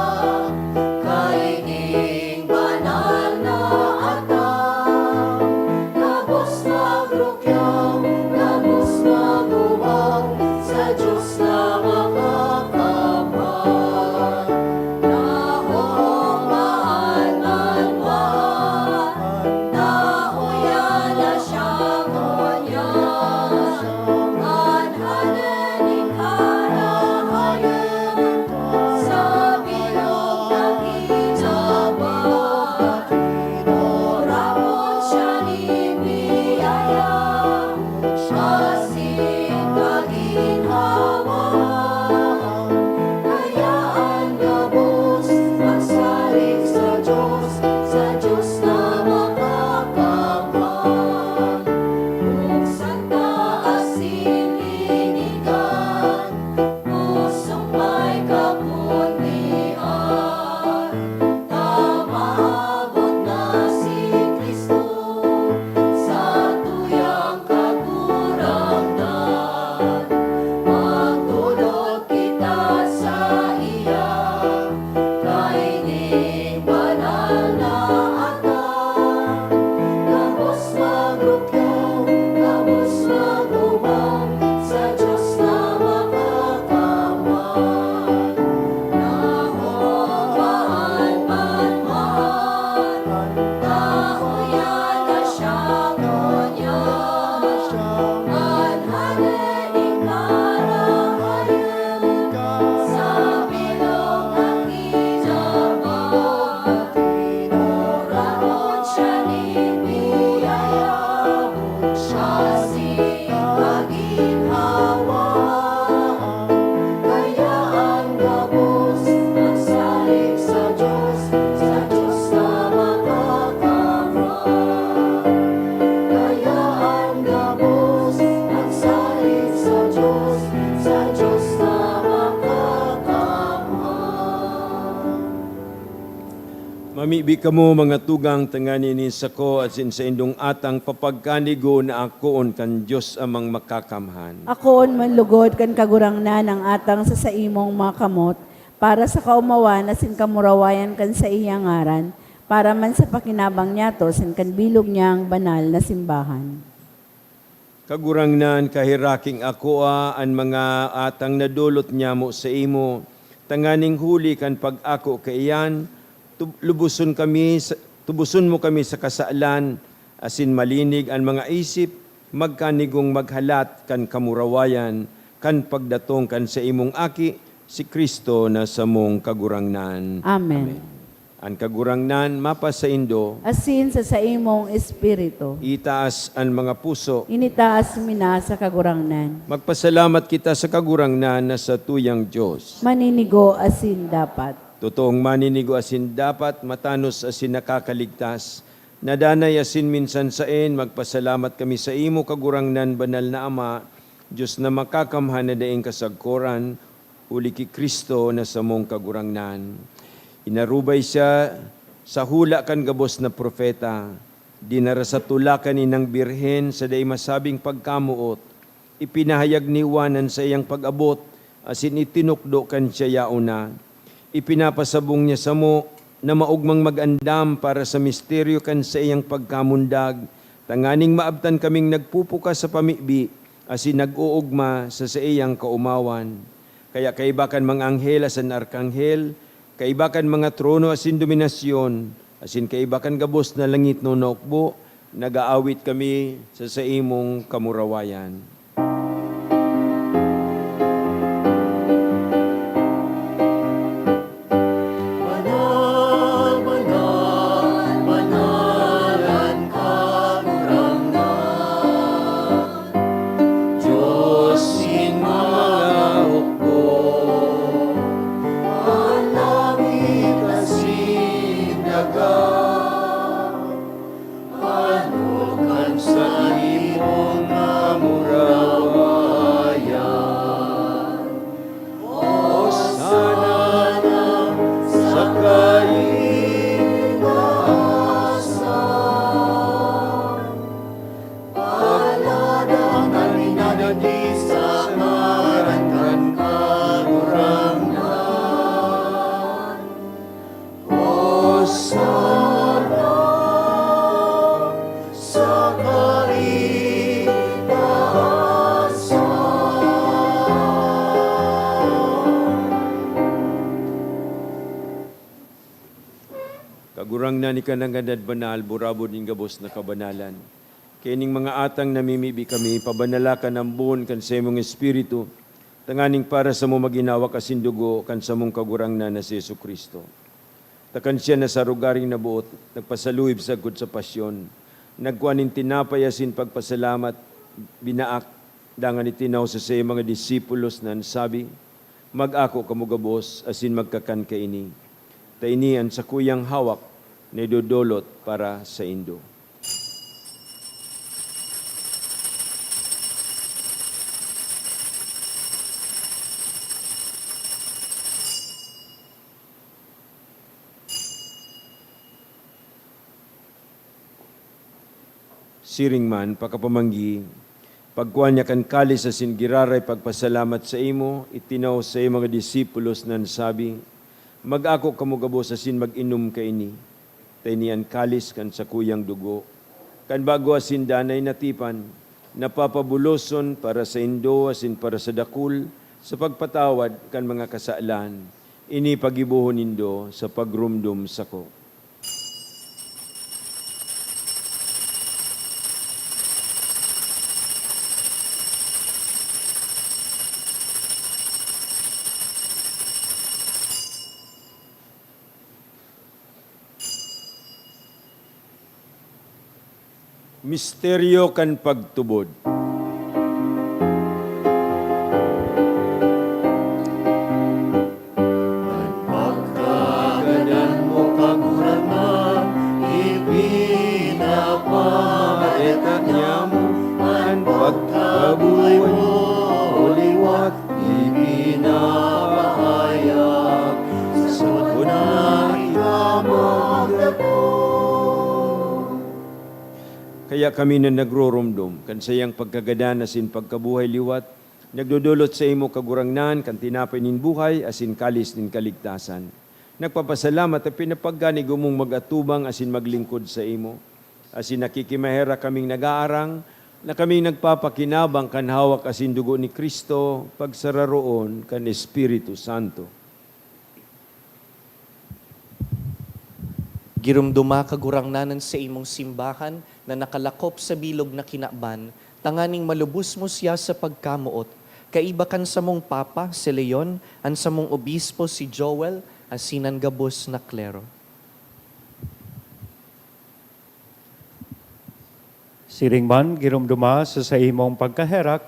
kaining banal na atang, labos magrukyaw, labos magubaw, sa Diyos na makakamahal. Naong mahal, nahuyan na siya konyan, anhanin harahayan, sa bilog ng kinaban, oramon siya ni biyaya, asin kaginhawa, kayaan gabos, magsalig sa Diyos na makakamahal. Kung Santa asilinigan, pusong may kakundian, tamaabot na si Kristo sa tuyang kagurangnan. Magdulot kita sa iya, kaining banal na atang, labos magrukyaw, labos magubaw, sa Diyos na makakamahal. Naong mahal, nahuyan na siya konyan, anhanin harahayan, sa bilog ng kinaban, oramon siya ni biyaya, asin kaginhawa, kayaan gabos, magsalig sa Diyos na makakamahal. Kayaan gabos, magsalig sa Diyos na makakamahal. Mamibi kamo mga tugang tangani ni sako at sin sa indong atang papagkanigo na akoon kan Diyos amang makakamhan. Akoon manlugod kan kagurangnan ng atang sa saimong makamot, para sa kaumawan na sin kamurawayan kan sa iyang ngaran, para man sa pakinabang niya to sin kan bilog niyang banal na simbahan. Kagurangnan kahiraking akoa an mga atang nadulot niya mo sa imo, tanganing huli kan pag-ako kaiyan, tubuson mo kami sa kasaalan, asin malinig ang mga isip, magkanigong maghalat kan kamurawayan, kan pagdatong kan sa imong aki, si Kristo na sa mong kagurangnan. Amen. Ang kagurangnan mapa sa indo, Asin sa saimong espiritu, itaas ang mga puso. initaas mina sa kagurangnan. Magpasalamat kita sa kagurangnan na sa tuyang Diyos. Maninigo asin dapat. Totoong maninigo asin dapat, matanos asin nakakaligtas. Nadanay asin minsan sain, magpasalamat kami sa imo kagurangnan, banal na Ama, Diyos na makakamhan na daing kasagkoran, uli ki Kristo na sa mong kagurangnan. Inarubay siya sa hula kan gabos na propeta, dinara sa tulakan inang birhen sa day masabing pagkamuot, ipinahayag ni Juanan sa iyang pag-abot, asin itinukdo kan siya yauna. Ipinapasabong niya sa mo na maugmang mag-andam para sa misteryo kan sa iyang pagkamundag, tanganing maabtan kaming nagpupuka sa pamibi, asin nag-uugma sa iyang kaumawan. Kaya kaibakan mga anghel asan arkanghel, kaibakan mga trono asin dominasyon, Asin kaiba kan gabos na langit no naukbo, nagaawit kami sa imong kamurawayan. Banal, banal, banalan kagurangan. Diyos in mga hukbo, ang langit asin dagat, panukan sa imong kamurawayan. O sana sa kaligtasan, paladang naminadadi sa ngaran kan kagurangan. O sana sa kaligtasan. Kagurang na ni kanang ganad banal, burabod ning gabos na kabanalan. Kining mga atang namimibi kami, pabanala ka ng buon kan sa imong espiritu, tanganing para sa mo maginawa kasin dugo kan sa mong kagurang na si Yesu Kristo. Takan siya na sa rugaring nabuot, nagpasaluib sa gud sa pasyon, nagkuanin tinapay asin pagpasalamat, binaak, dangan itinaw sa mga disipulos na sabi, mag-ako kamugabos asin magkakan kaini. Taini ang sakuyang hawak na idodolot para sa Indo. Siring man, pakapamanggi, pagkuhan niya kan kalis sa singiraray pagpasalamat sa imo, itinaw sa mga disipulos na sabi, mag-ako kamugabos asin mag-inom kaini, tainian kalis kan sa kuyang dugo, kan bago asin danay natipan, napapabuloson para sa Indo asin para sa dakul, sa pagpatawad kan mga kasaalan, ini pagibuhon Indo sa pagrumdum sako. Misteryo kan pagtubod. Pagkaganan mo kagurangan, ipinapaetat niya mo, ang pagkabuhay mo, uliwat, ipinapahayag, sa sud na ikamagdako. Kaya kami na nagroromdom, kan sayang pagkagadan asin pagkabuhay liwat, nagdudulot sa imo kagurangnan, kan tinapay nin buhay, asin kalis nin kaligtasan. Nagpapasalamat at pinapagganig umong mag-atubang asin maglingkod sa imo. Asin nakikimahera kaming nag-aarang, na kaming nagpapakinabang kan hawak asin dugo ni Kristo, pagsararoon kan Espiritu Santo. Girumduma kagurangnanan sa imong simbahan na nakalakop sa bilog na kinaban, tanganing malubos mo siya sa pagkamuot. Kaibakan sa mong papa, si Leon, an sa mong obispo, si Joel, asinan gabos na klero. Siringman, girumduma sa imong pagkaherak,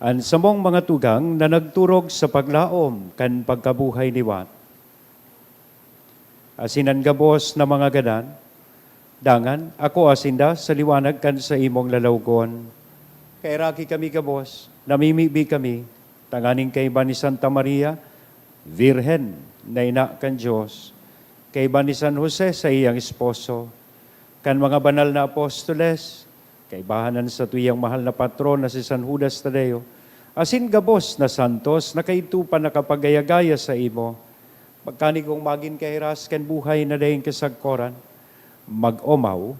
an sa mong mga tugang na nagturog sa paglaom kan pagkabuhay niwat. Asinan gabos na mga gadan, dangan ako asinda sa liwanag kan sa imong lalawgon. Kay raki kami gabos, namimibi kami, tanganing kay ba ni Santa Maria, Virhen na ina kan Diyos, kay ba ni San Jose sa iyang esposo, kan mga banal na apostoles, kay bahanan sa tuyang mahal na patron na si San Judas Tadeo, asin gabos na santos na kaitupan nakapagayagaya sa imo, pagkani kong magin kahiras ken buhay na dayon kasagkoran, mag-omaw,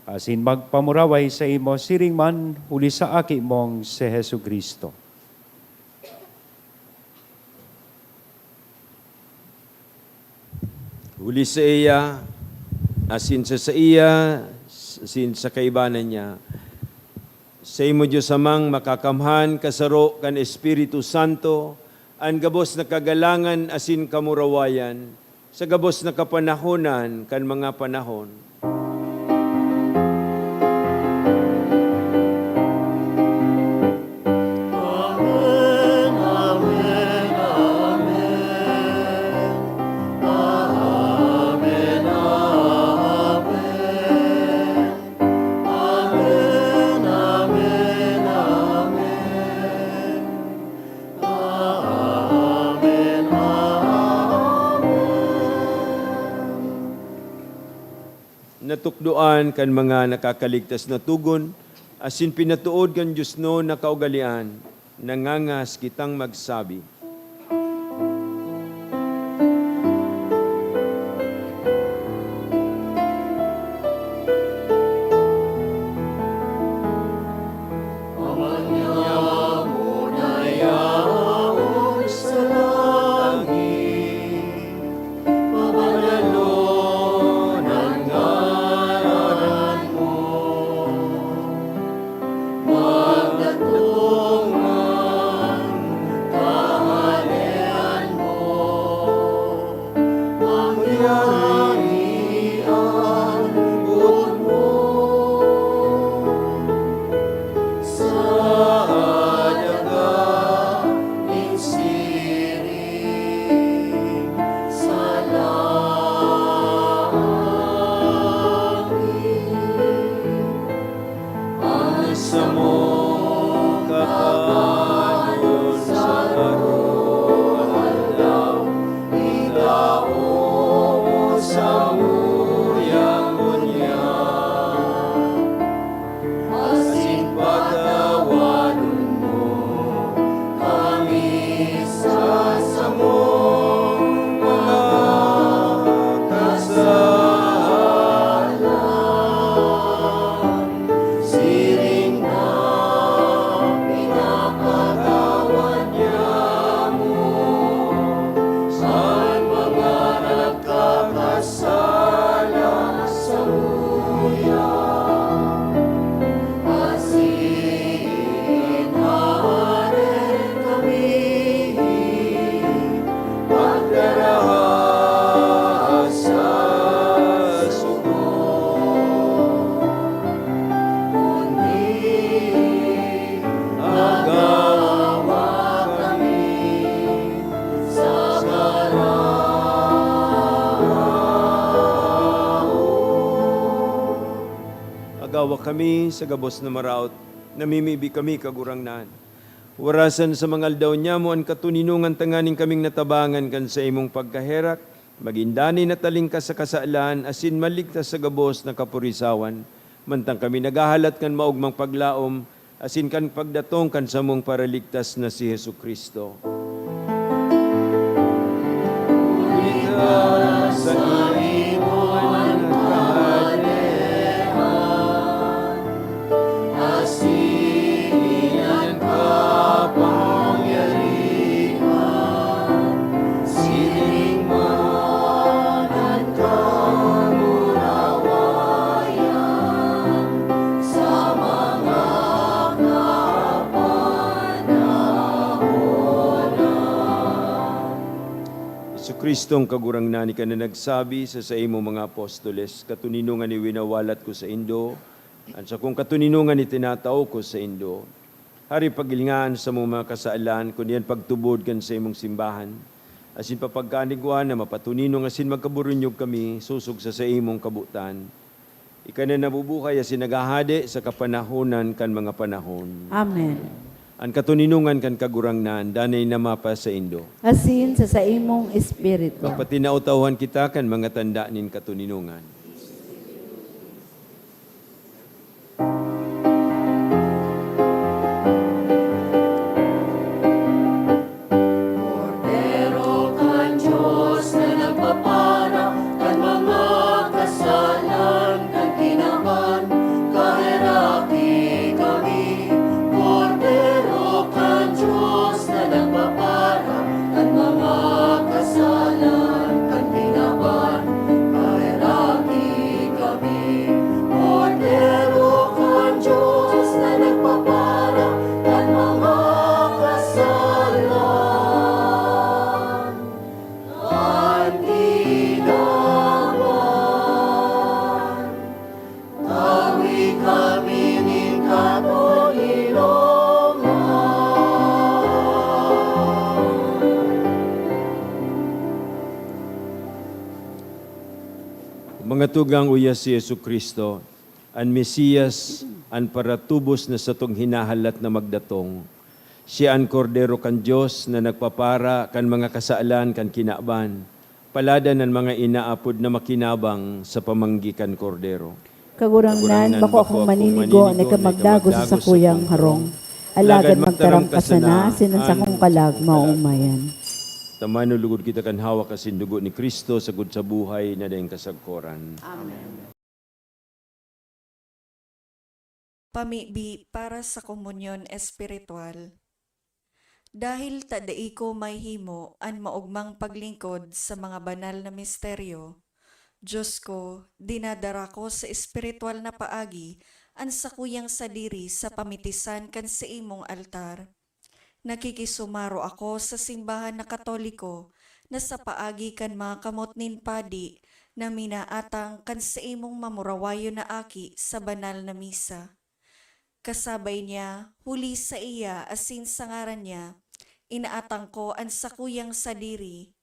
asin magpamuraway sa imo, siring man huli sa aki mong si Hesu Kristo. Huli sa iya, asin sa iya, asin sa kaibanan niya. Sa imo Diyos amang makakamhan, kasaro kan Espiritu Santo, ang gabos na kagalangan asin kamurawayan, sa gabos na kapanahonan kan mga panahon. Amen, amen, amen. Amen, amen. Amen, amen, amen. Amen, Natukdoan kan mga nakakaligtas na tugon, asin pinatuod kan Diyos no na kaugalian, nangangas kitang magsabi. Yaon sa langit, pabanalon ang ngaran mo. Magdatungan kaharian mo, ang yarian bud mo. Sa daga insiring sa langit, ang samo kapanon sa karoon, idao sa muyang bunyan. Asin pagkawadon mo kami sa samong mga kasalan. Siring na pinapatawad niya mo sa mga nagkakasala sa muyang. Asin hare kami, pagdaraha sa sunod, kundi agawa kami sa Agawa kami sa gabos na maraot, namimibi kami kagurangnan. Warasan sa mga aldaw niya mo ang katuninungan tanganing kaming natabangan kan sa imong pagkaherak, magindani na taling ka sa kasaalan, asin maligtas sa gabos na kapurisawan, mantang kami nagahalat kan maugmang paglaom, asin kan pagdatong kan sa mong paraligtas na si Hesu Kristo. Sa imong asinan kapangyarihan, siring man ang kamurawayan, sa mga kapanahonan. Kristong kagurangnan ka na nagsabi sa imo mga apostoles, katuninungan ni winawalat ko sa Indo, at sa kung katuninungan ni tinatao ko sa Indo. Hari pagilngaan sa mga kasaalan, kung yan pagtubod kan sa imong simbahan, asin papagkanigwan na mapatuninong asin magkaburunyog kami, susog sa imong kabutan. Ika na nabubuhay asin nagahade sa kapanahonan kan mga panahon. Amen. Ang katuninungan kan kagurangnan, danay na mapa sa Indo. Asin sa imong espiritu. Pagpatinautauhan kita kan mga tanda nin katuninungan. Pero kan Diyos na nagpapara, kan mga kasalan, kan tinaman, kahiraki kami. Cordero kan Diyos na nagpapara, kan mga kasalan, kan tinaman, kahiraki Pangatugang uyas si Yesu Kristo, ang Mesiyas, ang paratubos na satong hinahalat na magdatong. Siya ang kordero kan Diyos na nagpapara kan mga kasaalan kan kinaban. Palada ng mga inaapod na makinabang sa pamanggikan kordero. Kagurangnan, bako akong maninigo, na kamagdago sa sakuyang harong. Alagad magtaram ka sana, sinansa kong kalag, maumayan. Tamano lugod kita kan hawak kasin dugo ni Kristo sagud sa buhay na dayang kasagkoran. Pamibi para sa komunyon espiritual. Dahil tadai ko may himo an maugmang paglingkod sa mga banal na misteryo, Diyos ko, dinadara ko sa espiritual na paagi an sakuyang sadiri sa pamitisan kan sa imong altar. Nakikisumaro ako sa simbahan na Katoliko na sa paagi kan mga kamot nin padi na minaatang kan sa imong mamurawayo na aki sa banal na misa. Kasabay niya, huli sa iya asin sa ngaran niya, inaatang ko ang sakuyang sadiri.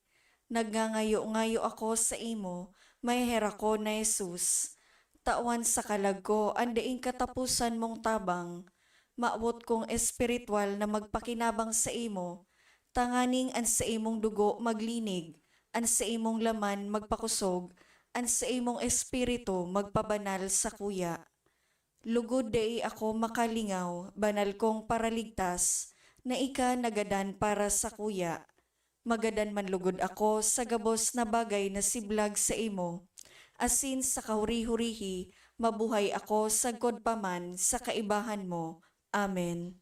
Nagngangayo-ngayo ako sa imo, may hera ko na Jesus. Tawan sa kalag ko, andaing katapusan mong tabang. Maawot kong espiritual na magpakinabang sa imo, tanganing an sa imong dugo maglinig, an sa imong laman magpakusog, an sa imong espiritu magpabanal sa kuya. Lugod dai ako makalingaw, banal kong paraligtas, na ika nagadan para sa kuya. Magadan man lugod ako sa gabos na bagay na siblag sa imo, asin sa kahuri-hurihi, mabuhay ako sa godpaman sa kaibahan mo. Amen.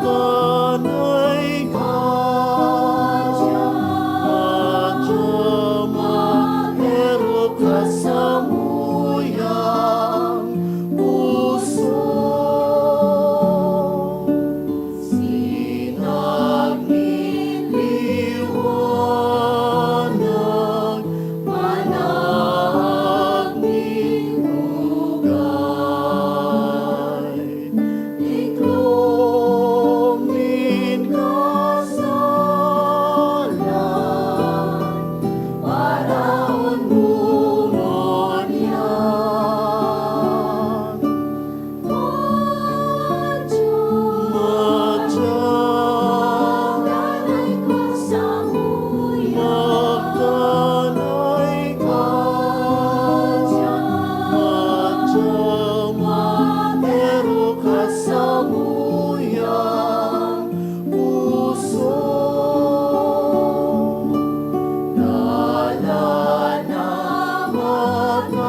Magkanay ka, pero ka sa muyang puso. Sinagliliwanag, manahaging lugay. Iklumin kasalan, paraon bungon yan. Magdanay ka sa magdanay ka pero ka sa muyang puso. Dala na matanos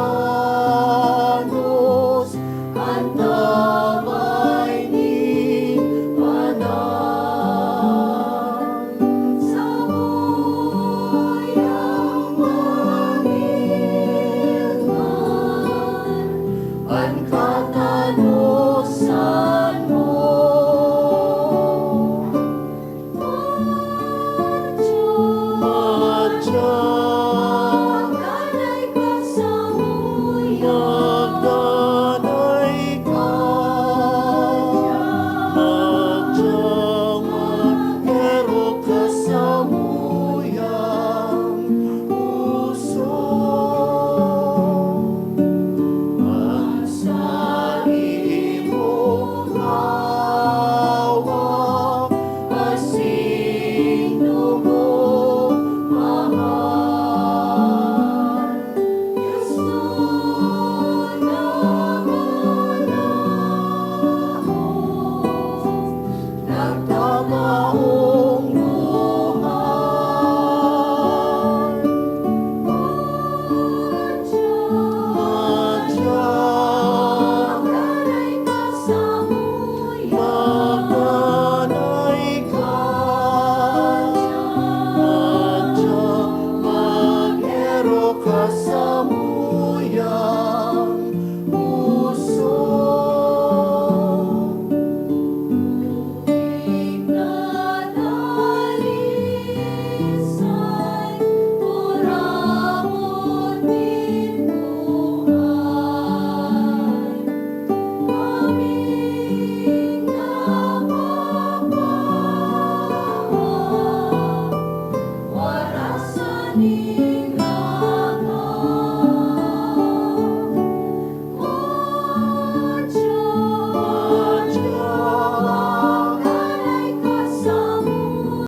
ang tabay ni Panan. Sa muyang mangilman, ang